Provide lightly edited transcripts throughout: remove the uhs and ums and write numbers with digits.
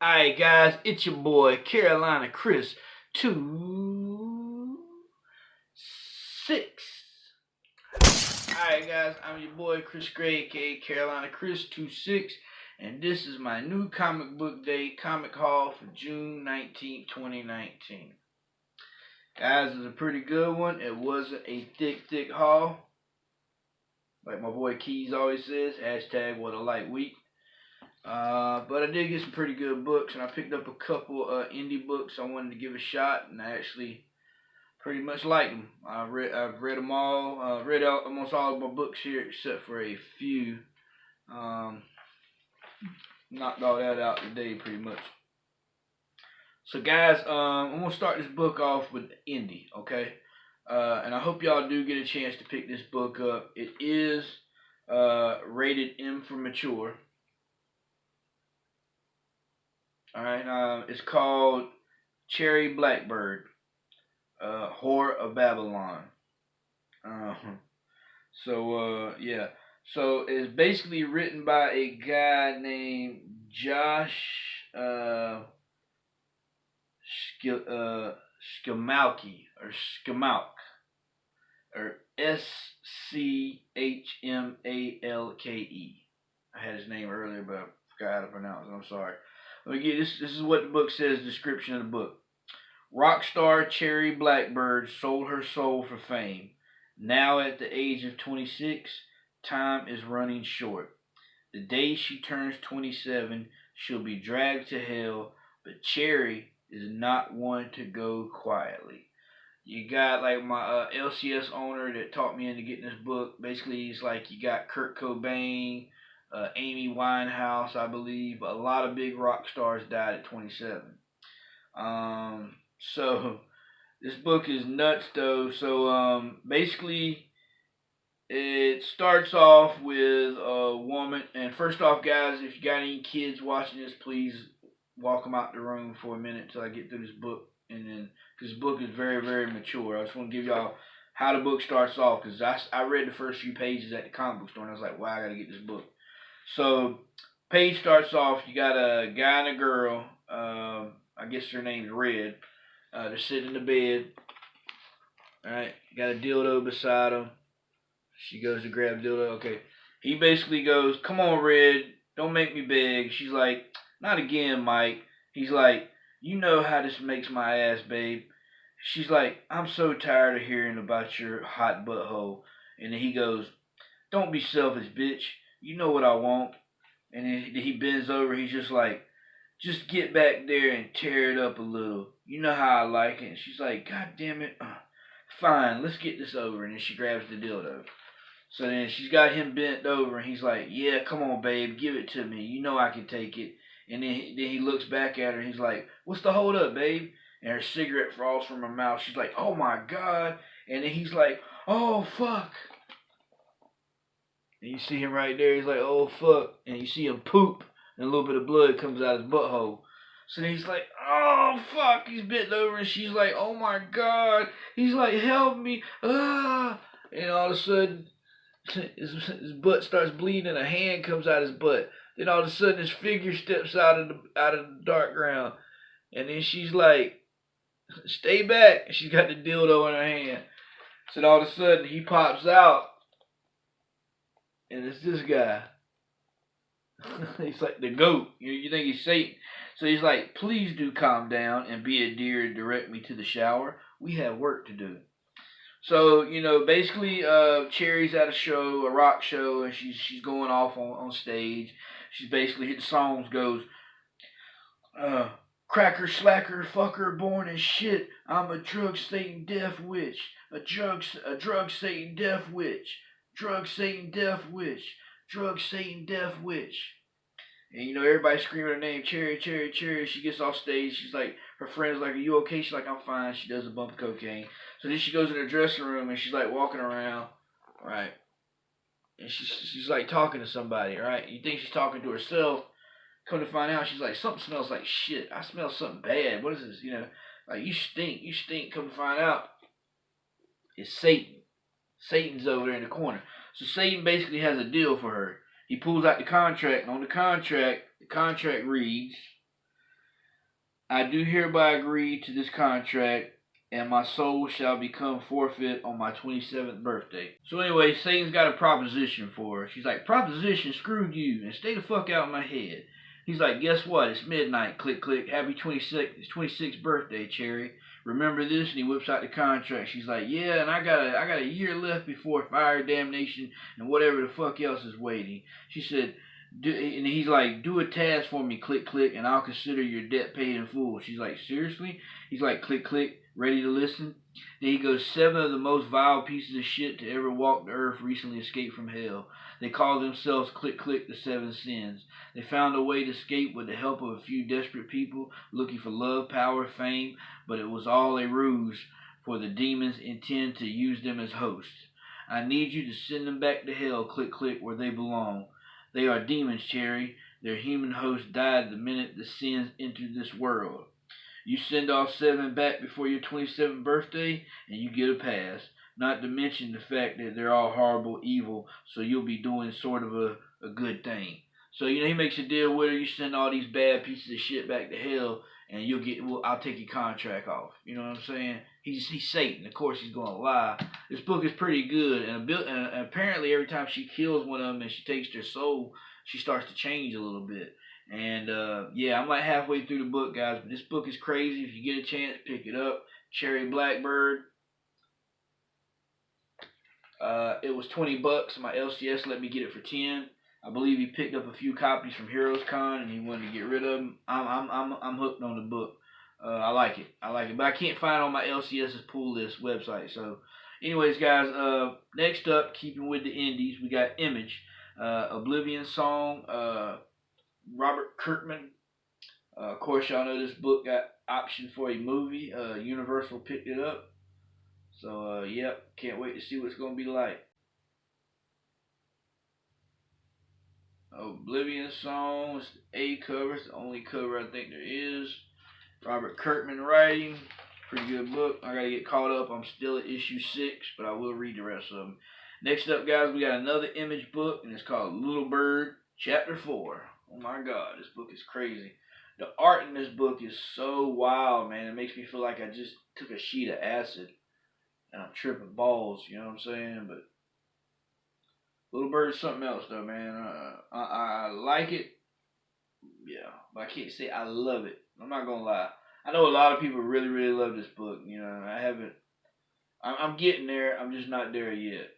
Alright guys, it's your boy CarolinaChris26. Alright guys, I'm your boy Chris Gray, aka CarolinaChris26, and this is my new comic book day comic haul for June 19th, 2019. Guys, it's a pretty good one. It wasn't a thick haul. Like my boy Keys always says, hashtag what a light week. But I did get some pretty good books, and I picked up a couple indie books I wanted to give a shot, and I actually pretty much like them. I've read them all. Read out almost all of my books here except for a few. Knocked all that out today pretty much. So guys, I'm gonna start this book off with indie, okay? And I hope y'all do get a chance to pick this book up. It is rated M for mature. Alright, it's called Cherry Blackbird, Whore of Babylon. Yeah. So it's basically written by a guy named Josh Schmalke, or Schmalke. I had his name earlier, but I forgot how to pronounce it. I'm sorry. Again, this is what the book says, description of the book. Rock star Cherry Blackbird sold her soul for fame. Now at the age of 26, time is running short. The day she turns 27, she'll be dragged to hell, but Cherry is not one to go quietly. You got like my LCS owner that taught me into getting this book. Basically, he's like, you got Kurt Cobain, Amy Winehouse, I believe. A lot of big rock stars died at 27. So this book is nuts though. So basically it starts off with a woman, and first off guys, if you got any kids watching this, please walk them out the room for a minute till I get through this book. And then, because this book is very mature, I just want to give y'all how the book starts off, because I read the first few pages at the comic book store and I was like, wow, I gotta get this book. So page starts off, you got a guy and a girl, I guess her name's Red. They're sitting in the bed. Alright, got a dildo beside them. She goes to grab the dildo. Okay. He basically goes, come on, Red, don't make me beg. She's like, not again, Mike. He's like, you know how this makes my ass, babe. She's like, I'm so tired of hearing about your hot butthole. And then he goes, don't be selfish, bitch. You know what I want. And then he bends over. He's just like, just get back there and tear it up a little. You know how I like it. And she's like, God damn it. Fine, let's get this over. And then she grabs the dildo. So then she's got him bent over. And he's like, yeah, come on, babe. Give it to me. You know I can take it. And then he looks back at her. And he's like, what's the hold up, babe? And her cigarette falls from her mouth. She's like, oh, my God. And then he's like, oh, fuck. And you see him right there. He's like, oh, fuck. And you see him poop. And a little bit of blood comes out his butthole. So then he's like, oh, fuck. He's bent over. And she's like, oh, my God. He's like, help me. Ah. And all of a sudden, his butt starts bleeding. And a hand comes out his butt. Then all of a sudden, his figure steps out of the dark ground. And then she's like, stay back. And she's got the dildo in her hand. So then all of a sudden, he pops out. And it's this guy. He's like the goat. You think he's Satan. So he's like, please do calm down and be a dear and direct me to the shower. We have work to do. So, you know, basically, Cherry's at a show, a rock show, and she's going off on stage. She's basically hitting songs, goes, cracker, slacker, fucker, born in shit. I'm a drug Satan death witch. A drug Satan death witch. Drug Satan death witch. Drug Satan death witch. And you know, everybody screaming her name, Cherry, Cherry, Cherry. She gets off stage. She's like, her friend's like, are you okay? She's like, I'm fine. She does a bump of cocaine. So then she goes in her dressing room and she's like walking around, right? And she's like talking to somebody, right? You think she's talking to herself. Come to find out, she's like, something smells like shit. I smell something bad. What is this? You know, like, you stink. Come to find out, it's Satan. Satan's over there in the corner. So Satan basically has a deal for her. He pulls out the contract, and on the contract reads, I do hereby agree to this contract, and my soul shall become forfeit on my 27th birthday. So anyway, Satan's got a proposition for her. She's like, proposition, screw you, and stay the fuck out of my head. He's like, guess what? It's midnight. Click, click. Happy 26th birthday, Cherry. Remember this? And he whips out the contract. She's like, yeah, and I got a year left before fire, damnation, and whatever the fuck else is waiting. She said, and he's like, do a task for me, click, click, and I'll consider your debt paid in full. She's like, seriously? He's like, click, click, ready to listen? Then he goes, 7 of the most vile pieces of shit to ever walk the earth recently escaped from hell. They call themselves, click, click, the 7 sins. They found a way to escape with the help of a few desperate people looking for love, power, fame, but it was all a ruse, for the demons intend to use them as hosts. I need you to send them back to hell, click, click, where they belong. They are demons, Cherry. Their human host died the minute the sins entered this world. You send all 7 back before your 27th birthday, and you get a pass. Not to mention the fact that they're all horrible, evil, so you'll be doing sort of a good thing. So, he makes a deal with her. You send all these bad pieces of shit back to hell, and I'll take your contract off. You know what I'm saying? He's Satan. Of course, he's going to lie. This book is pretty good, and apparently every time she kills one of them and she takes their soul, she starts to change a little bit. And yeah, I'm like halfway through the book, guys, but this book is crazy. If you get a chance, pick it up. Cherry Blackbird. It was $20. My LCS let me get it for 10. I believe he picked up a few copies from Heroes Con and he wanted to get rid of them. I'm hooked on the book. I like it. But I can't find it on my LCS's pull list website. So, anyways, guys, next up, keeping with the indies, we got Image, Oblivion Song, Robert Kirkman. Of course, y'all know this book got optioned for a movie. Universal picked it up. So, yep, can't wait to see what it's going to be like. Oblivion Song, it's the A cover. It's the only cover I think there is. Robert Kirkman writing. Pretty good book. I got to get caught up. I'm still at issue 6, but I will read the rest of them. Next up, guys, we got another Image book, and it's called Little Bird, Chapter 4. Oh, my God, this book is crazy. The art in this book is so wild, man. It makes me feel like I just took a sheet of acid, and I'm tripping balls, you know what I'm saying? But Little Bird's something else, though, man. I like it. Yeah, but I can't say I love it. I'm not going to lie. I know a lot of people really, really love this book. I'm getting there. I'm just not there yet.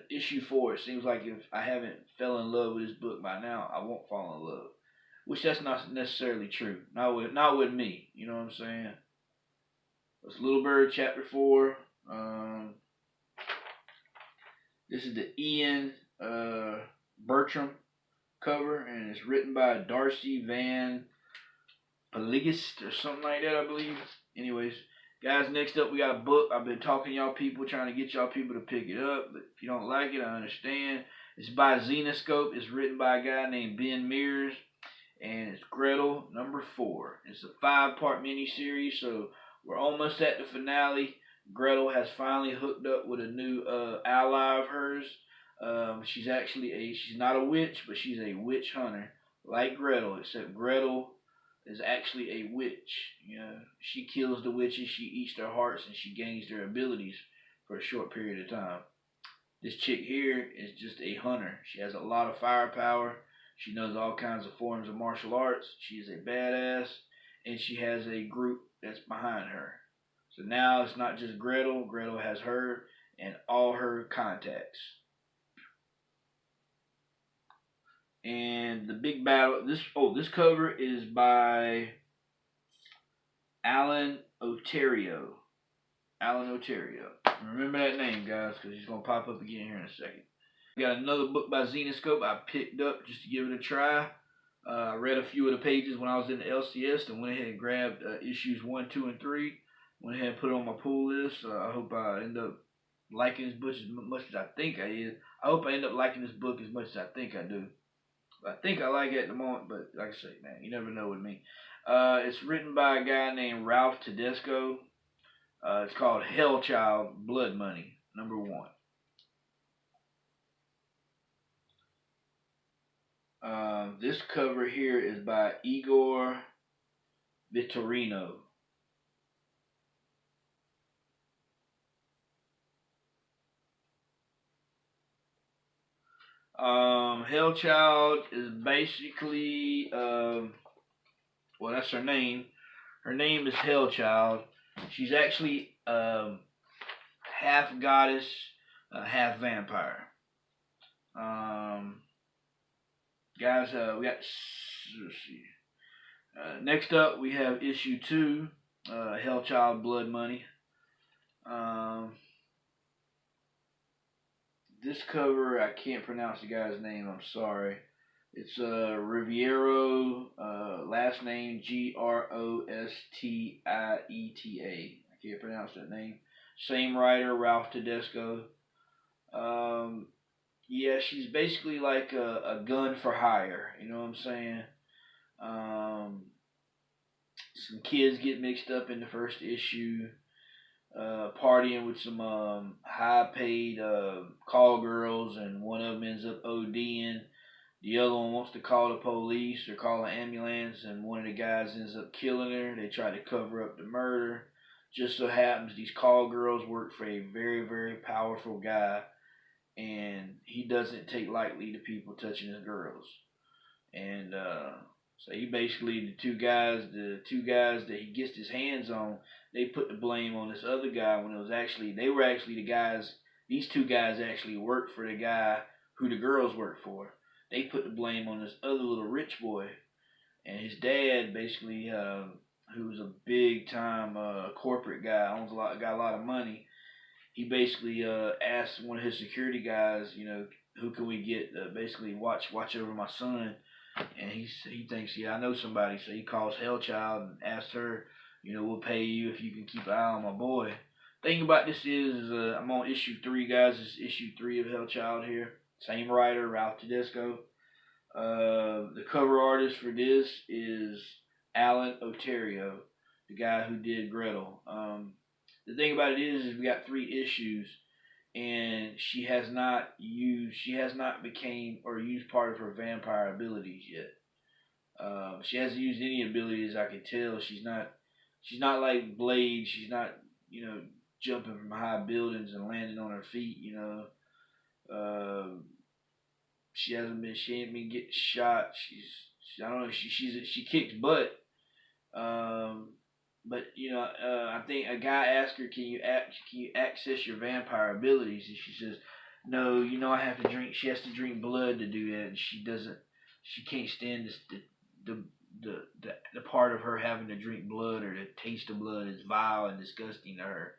Issue 4, it seems like if I haven't fell in love with this book by now, I won't fall in love. Which that's not necessarily true. Not with me. You know what I'm saying? It's Little Bird, Chapter 4. This is the Ian Bertram cover, and it's written by Darcy Van Peligist or something like that, I believe. Anyways, guys, next up we got a book. I've been talking to y'all people, trying to get y'all people to pick it up, but if you don't like it, I understand. It's by Zenoscope. It's written by a guy named Ben Mears, and it's Gretel number 4. It's a 5-part miniseries, so we're almost at the finale. Gretel has finally hooked up with a new ally of hers. She's not a witch, but she's a witch hunter, like Gretel, except Gretel is actually a witch. She kills the witches, she eats their hearts, and she gains their abilities for a short period of time. This chick here is just a hunter. She has a lot of firepower. She knows all kinds of forms of martial arts. She is a badass, and she has a group that's behind her. So now it's not just Gretel. Gretel has her and all her contacts. And the big battle, this cover is by Alan Oterio. Remember that name, guys, because he's going to pop up again here in a second. We got another book by Zenoscope I picked up just to give it a try. I read a few of the pages when I was in the LCS and went ahead and grabbed issues 1, 2, and 3. Went ahead and put it on my pull list. I hope I end up liking this book as much as I think I is. I hope I end up liking this book as much as I think I do. I think I like it at the moment, but like I say, man, you never know with me. It's written by a guy named Ralph Tedesco. It's called Hellchild Blood Money, number 1. This cover here is by Igor Vittorino. Hellchild is basically, well, that's her name. Her name is Hellchild. She's actually half goddess, half vampire. Um, guys, we got. Let's see. Next up, we have issue 2, Hellchild Blood Money. Um, this cover, I can't pronounce the guy's name. I'm sorry. It's Riviero, last name Grostieta. I can't pronounce that name. Same writer, Ralph Tedesco. Um, yeah, she's basically like a gun for hire. You know what I'm saying? Um, some kids get mixed up in the first issue, partying with some high-paid call girls, and one of them ends up ODing. The other one wants to call the police or call an ambulance, and one of the guys ends up killing her. They try to cover up the murder. Just so happens these call girls work for a very, very powerful guy, and he doesn't take lightly to people touching his girls. And so he basically, the two guys that he gets his hands on, they put the blame on this other guy when it was actually, they were actually the guys. These two guys actually worked for the guy who the girls worked for. They put the blame on this other little rich boy, and his dad basically, who's a big time corporate guy, got a lot of money. He basically asked one of his security guys, who can we get basically watch over my son, and he thinks, yeah, I know somebody, so he calls Hellchild and asks her, we'll pay you if you can keep an eye on my boy. Thing about this is, I'm on issue 3, guys. It's issue 3 of Hellchild here. Same writer, Ralph Tedesco. The cover artist for this is Alan Otero, the guy who did Gretel. The thing about it is we got 3 issues, and she has not became or used part of her vampire abilities yet. She hasn't used any abilities. I can tell she's not like Blade. She's not jumping from high buildings and landing on her feet. She ain't been getting shot. I don't know. She kicks butt. Um, but I think a guy asked her, can you access your vampire abilities? And she says, no. I have to drink. She has to drink blood to do that, and she doesn't. She can't stand this. The part of her having to drink blood or the taste of blood is vile and disgusting to her.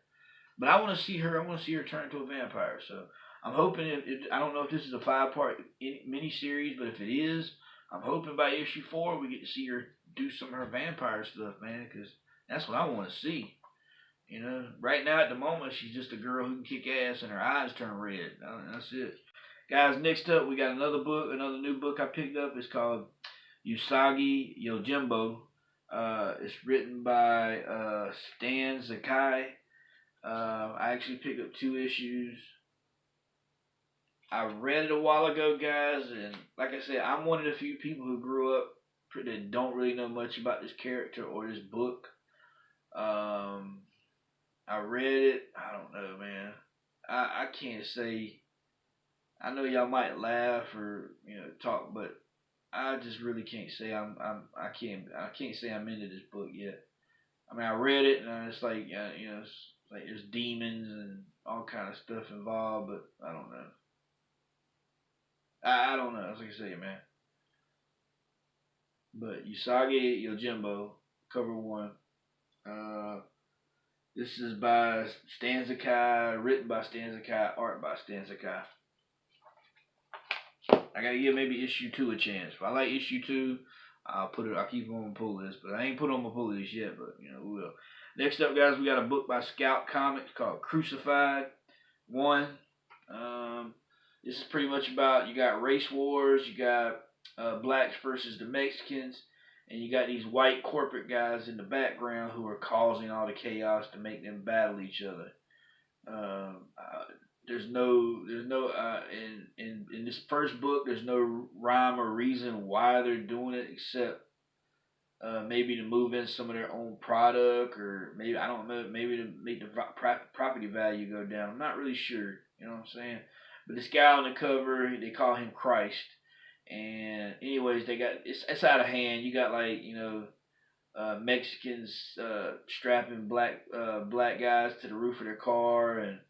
But I want to see her. I want to see her turn into a vampire. So I'm hoping. I don't know if this is a 5-part mini series, but if it is, I'm hoping by issue 4 we get to see her do some of her vampire stuff, man. Because that's what I want to see. Right now at the moment she's just a girl who can kick ass and her eyes turn red. That's it. Guys, next up we got another new book I picked up. It's called Usagi Yojimbo. It's written by Stan Sakai. I actually picked up 2 issues. I read it a while ago, guys, and like I said, I'm one of the few people who grew up that don't really know much about this character or this book. I read it. I don't know, man. I can't say. I know y'all might laugh or talk, but I just really can't say I can't say I'm into this book yet. I mean, I read it and it's like it's like there's demons and all kind of stuff involved, but I don't know. I don't know. That's like I say, man. But Usagi Yojimbo, cover 1. This is by Stan Sakai, written by Stan Sakai, art by Stan Sakai. I gotta give maybe issue 2 a chance. If I like issue 2, I'll keep it on my pull list. But I ain't put it on my pull list yet, but we will. Next up, guys, we got a book by Scout Comics called Crucified 1. This is pretty much about, you got race wars, you got blacks versus the Mexicans, and you got these white corporate guys in the background who are causing all the chaos to make them battle each other. There's no in this first book, there's no rhyme or reason why they're doing it, except maybe to move in some of their own product, or maybe, I don't know, maybe to make the property value go down. I'm not really sure. You know what I'm saying? But this guy on the cover, they call him Christ. And anyways, they got, it's out of hand. You got, like, Mexicans strapping black guys to the roof of their car, and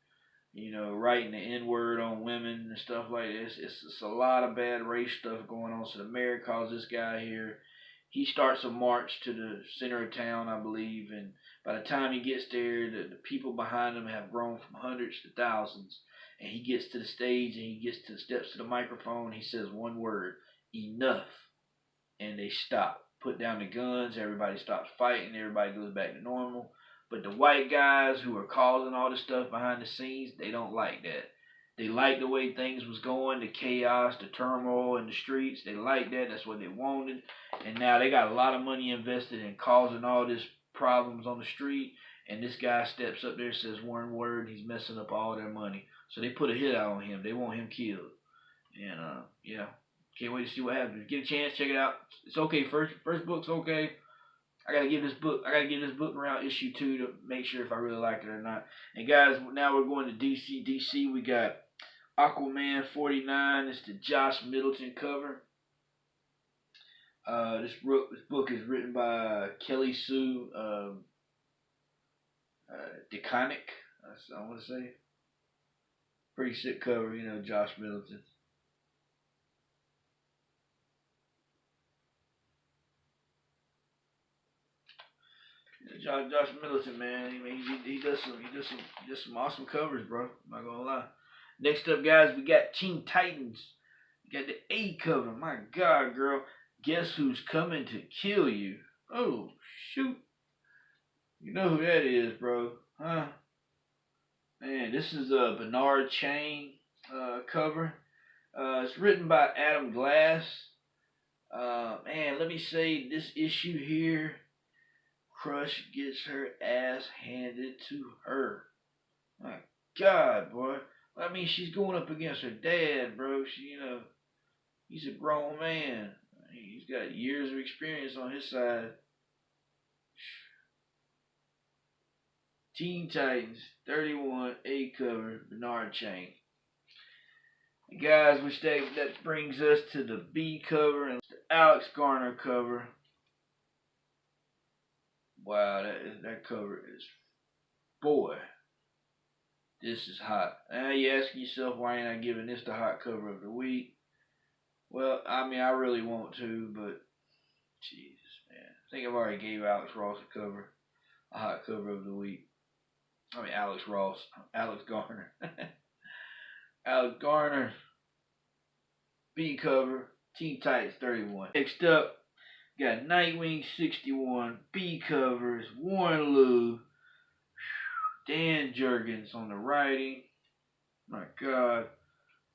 writing the N-word on women and stuff like this. It's a lot of bad race stuff going on. So the mayor calls this guy here. He starts a march to the center of town, I believe, and by the time he gets there, the people behind him have grown from hundreds to thousands. And he gets to the stage, and he gets to the steps to the microphone. He says one word: enough. And they stop, put down the guns. Everybody stops fighting. Everybody goes back to normal. But the white guys who are causing all this stuff behind the scenes, they don't like that. They like the way things was going, the chaos, the turmoil in the streets. They like that. That's what they wanted. And now they got a lot of money invested in causing all this problems on the street. And this guy steps up there, says one word, he's messing up all their money. So they put a hit out on him. They want him killed. And yeah, can't wait to see what happens. Get a chance, check it out. It's okay. First book's okay. I gotta give this book around issue 2 to make sure if I really like it or not. And guys, now we're going to DC. DC, we got Aquaman 49. It's the Josh Middleton cover. This book is written by Kelly Sue DeConnick, I want to say. Pretty sick cover, Josh Middleton. Josh Middleton, man, he does some awesome covers, bro. I'm not gonna lie. Next up, guys, we got Teen Titans. We got the A cover. My God, girl, guess who's coming to kill you? Oh shoot, you know who that is, bro? Huh? Man, this is a Bernard Chain cover. It's written by Adam Glass. Man, let me say this issue here. Crush gets her ass handed to her. My God, boy. I mean, she's going up against her dad, bro. He's a grown man. He's got years of experience on his side. Teen Titans 31 A cover, Bernard Chain. And guys, that brings us to the B cover and the Alex Garner cover. Wow, that cover is, boy, this is hot. Now you're asking yourself, why ain't I giving this the hot cover of the week? Well, I mean, I really want to, but Jesus, man, I think I've already gave Alex Ross a hot cover of the week. I mean, Alex Garner. Alex Garner, B cover, Teen Titans 31. Next up, got Nightwing 61, B covers, Warren Lou, Dan Jurgens on the writing. My God.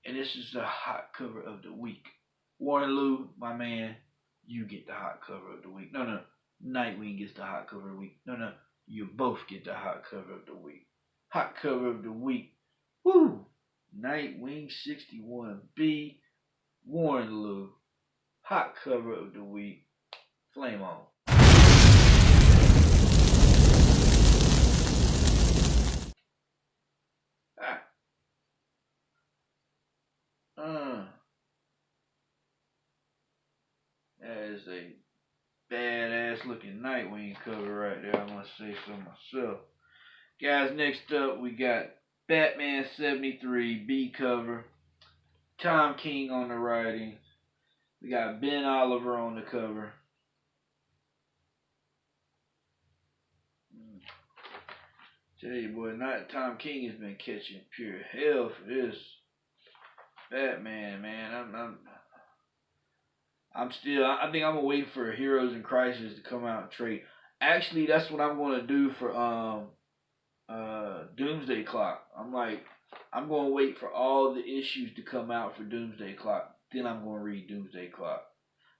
And this is the hot cover of the week. Warren Lou, my man, you get the hot cover of the week. No. Nightwing gets the hot cover of the week. No. You both get the hot cover of the week. Hot cover of the week. Woo! Nightwing 61B, Warren Lou. Hot cover of the week. Flame on. That is a badass looking Nightwing cover right there, I must say so myself. Guys, next up we got Batman 73 B cover. Tom King on the writing. We got Ben Oliver on the cover. Tell you, boy, Tom King has been catching pure hell for this Batman, man. I think I'm gonna wait for Heroes in Crisis to come out and trade. Actually, that's what I'm gonna do for Doomsday Clock. I'm gonna wait for all the issues to come out for Doomsday Clock. Then I'm gonna read Doomsday Clock.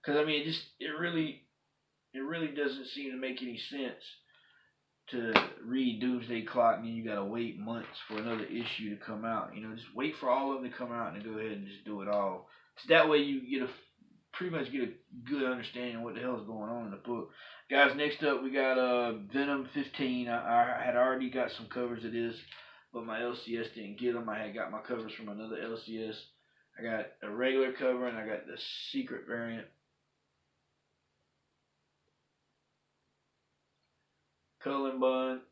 Cause I mean, it really doesn't seem to make any sense to read Doomsday Clock and then you gotta wait months for another issue to come out. Just wait for all of them to come out and go ahead and just do it all. So that way you get a pretty much get a good understanding of what the hell is going on in the book. Guys, next up we got Venom 15. I had already got some covers of this, but my LCS didn't get them. I had got my covers from another LCS. I got a regular cover and I got the secret variant. Cullen Bunn.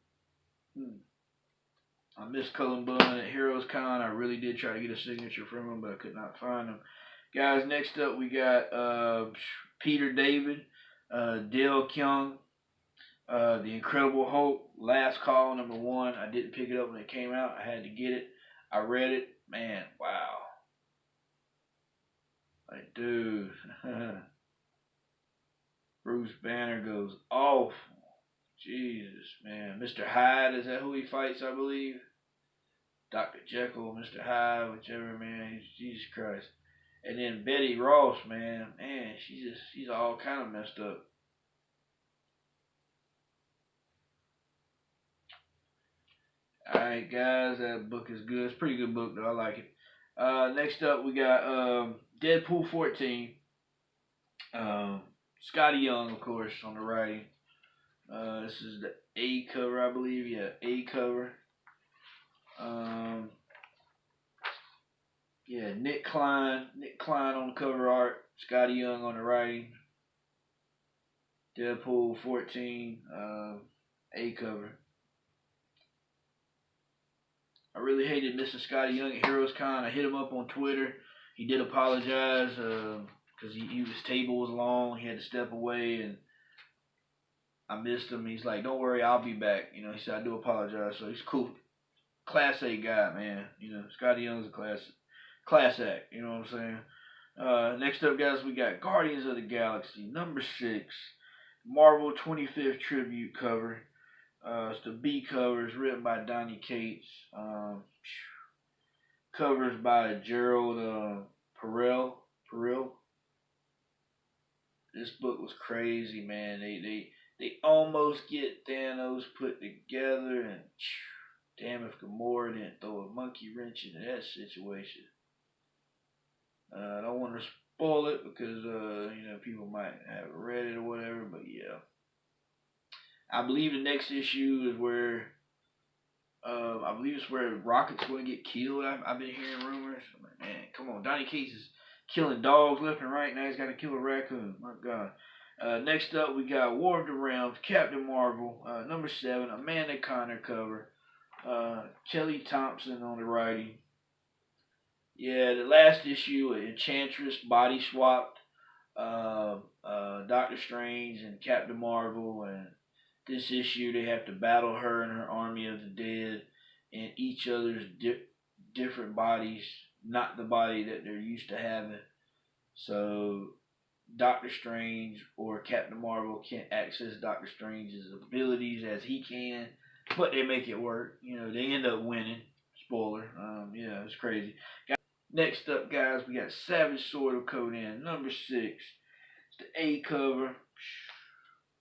I missed Cullen Bunn at Heroes Con. I really did try to get a signature from him, but I could not find him. Guys, next up we got Peter David, Dale Kyung, The Incredible Hulk, Last Call, #1. I didn't pick it up when it came out. I had to get it. I read it. Man, wow. Like, dude. Bruce Banner goes off. Jesus, man. Mr. Hyde, is that who he fights, I believe? Dr. Jekyll, Mr. Hyde, whichever, man. Jesus Christ. And then Betty Ross, man. Man, she's all kind of messed up. Alright, guys, that book is good. It's a pretty good book, though. I like it. Next up, we got Deadpool 14. Scotty Young, of course, on the writing. This is the A cover, I believe. Yeah, A cover. Yeah, Nick Klein on the cover art. Scotty Young on the writing. Deadpool 14. A cover. I really hated missing Scotty Young at Heroes Con. I hit him up on Twitter. He did apologize because his table was long. He had to step away, and I missed him. He's like, "Don't worry, I'll be back." You know, he said, "I do apologize." So he's cool, class A guy, man. You know, Scotty Young's a class act. You know what I'm saying? Next up, guys, we got Guardians of the Galaxy #6, Marvel 25th tribute cover. It's the B covers written by Donny Cates. Covers by Gerald Perel. This book was crazy, man. They almost get Thanos put together, and damn if Gamora didn't throw a monkey wrench into that situation. I don't want to spoil it because you know, people might have read it or whatever, but yeah. I believe the next issue is where I believe it's where Rocket's going to get killed. I've been hearing rumors. I'm like, man, come on. Donny Cates is killing dogs left and right. Now he's got to kill a raccoon. My God. Next up, we got War of the Realms, Captain Marvel, #7, Amanda Conner cover. Kelly Thompson on the writing. Yeah, the last issue, Enchantress body swapped Doctor Strange and Captain Marvel, and this issue they have to battle her and her army of the dead in each other's different bodies, not the body that they're used to having. So Doctor Strange or Captain Marvel can't access Doctor Strange's abilities as he can, but they make it work. You know, they end up winning. Spoiler. Yeah, it's crazy. Next up, guys, we got Savage Sword of Conan, #6. It's the A cover.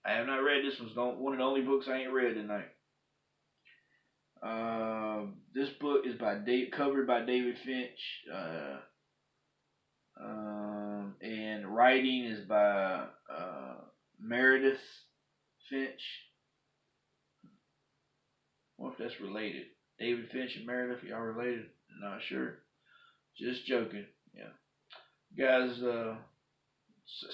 I have not read this one. It's one of the only books I ain't read tonight. This book is covered by David Finch, and writing is by Meredith Finch. I wonder if that's related. David Finch and Meredith, y'all related? Not sure. Just joking. Yeah, guys.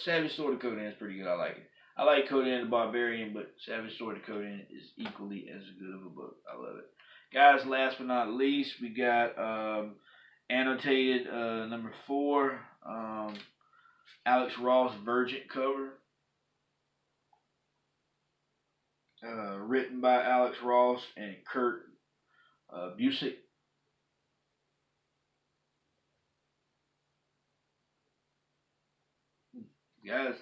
Savage Sword of Conan is pretty good. I like it. I like Conan the Barbarian, but Savage Sword of Conan is equally as good of a book. I love it. Guys, last but not least, we got annotated #4, Alex Ross Virgin cover. Written by Alex Ross and Kurt Busiek. Guys,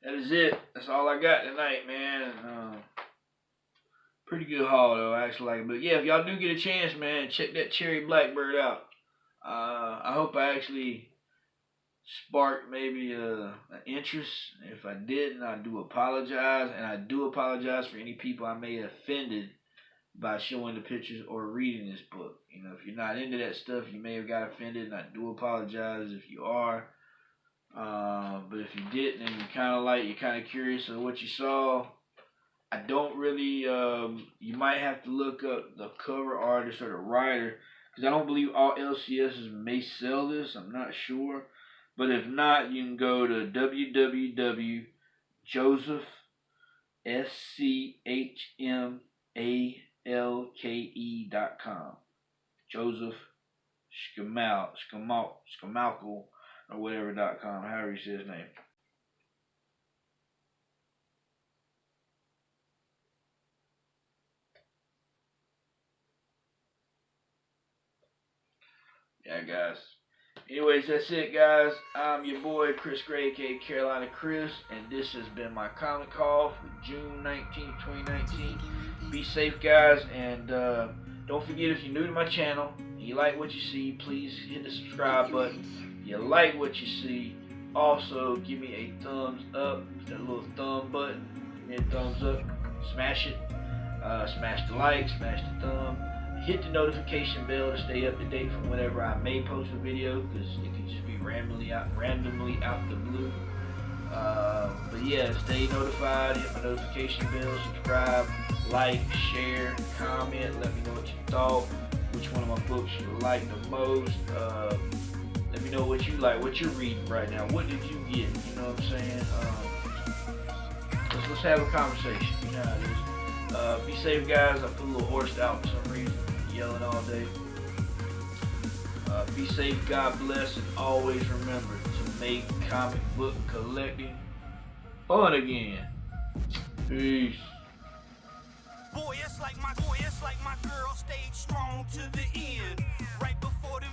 that is it. That's all I got tonight, man. Pretty good haul, though. I actually like it. But yeah, if y'all do get a chance, man, check that Cherry Blackbird out. I hope I actually sparked maybe an interest. If I didn't, I do apologize. And I do apologize for any people I may have offended by showing the pictures or reading this book. You know, if you're not into that stuff, you may have got offended, and I do apologize if you are. But if you didn't and you're kind of curious of what you saw, I don't really, you might have to look up the cover artist or the writer, because I don't believe all LCSs may sell this. I'm not sure. But if not, you can go to www.josephschmalke.com. Joseph Schmalkel or whatever.com, however you say his name. Yeah, guys. Anyways, that's it, guys. I'm your boy, Chris Gray, aka CarolinaChris, and this has been my comic call for June 19th, 2019. Be safe, guys, and don't forget, if you're new to my channel and you like what you see, please hit the subscribe button. If you like what you see, also give me a thumbs up, that little thumb button. Give me a thumbs up, smash it, smash the like, smash the thumb. Hit the notification bell to stay up to date from whenever I may post a video, because it could just be randomly out the blue. But yeah, stay notified, hit my notification bell, subscribe, like, share, comment, let me know what you thought, which one of my books you like the most. Let me know what you like, what you're reading right now, what did you get, you know what I'm saying? Let's have a conversation, you know how it is. Be safe, guys. I put a little horse out for some reason, yelling all day. Be safe, God bless, and always remember to make comic book collecting fun again. Peace. Boy, it's like my girl stayed strong to the end. Right before the